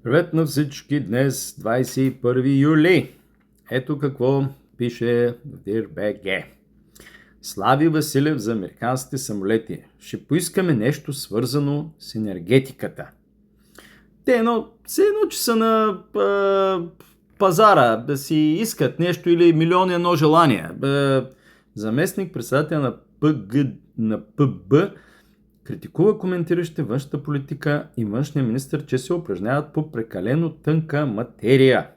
Привет на всички, днес 21 юли. Ето какво пише в Dir.bg. Слави Василев за американските самолети. Ще поискаме нещо свързано с енергетиката. Все едно, че са на пазара да си искат нещо или милион и едно желание. Заместник председател на ПБ критикува коментиращите външната политика и външния министър, че се упражняват по прекалено тънка материя.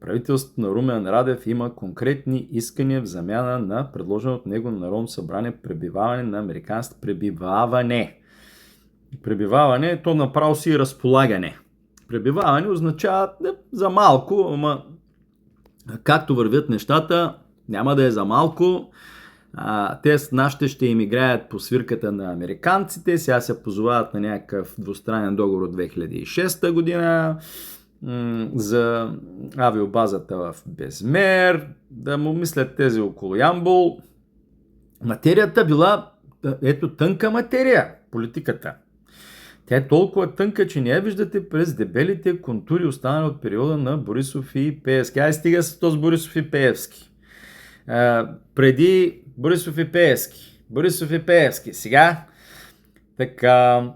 Правителството на Румен Радев има конкретни искания в замяна на предложено от него на Народното събрание пребиваване на американските пребиваване, то направо си разполагане. Пребиваване означава за малко, ама както вървят нещата, няма да е за малко. Те с нашите ще им играят по свирката на американците, сега се позовават на някакъв двустранен договор от 2006 година за авиобазата в Безмер, да му мислят тези около Ямбол. Материята била тънка материя, политиката. Тя е толкова тънка, че не я виждате през дебелите контури, останали от периода на Борисов и Пеевски. Стига с този Борисов и Пеевски. Преди Борисов и Пеевски. Сега така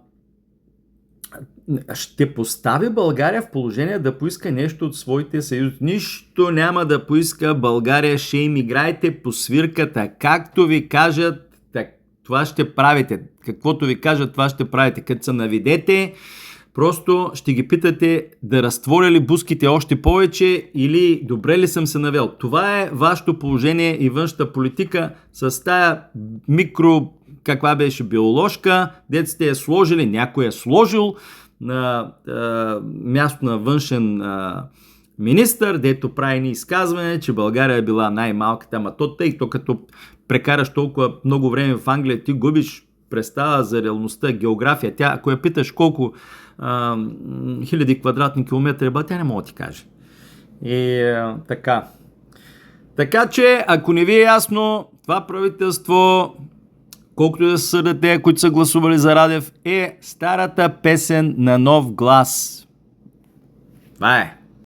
ще постави България в положение да поиска нещо от своите съюзи. Нищо няма да поиска България, ще им играйте по свирката. Както ви кажат, това ще правите. Каквото ви кажат, това ще правите. Като се наведете, просто ще ги питате да разтворя ли буските още повече или добре ли съм се навел. Това е вашето положение и външната политика с тая каква беше биоложка, дето сте я сложили, някой е сложил на място на външен министър, дето прави ни изказване, че България е била най-малката, ама то като прекараш толкова много време в Англия, ти губиш представа за реалността, география. Тя, ако я питаш колко хиляди квадратни километри, тя не мога да ти каже. И така. Така че, ако не ви е ясно, това правителство, колкото да съдят те, които са гласували за Радев, е старата песен на нов глас. Това е.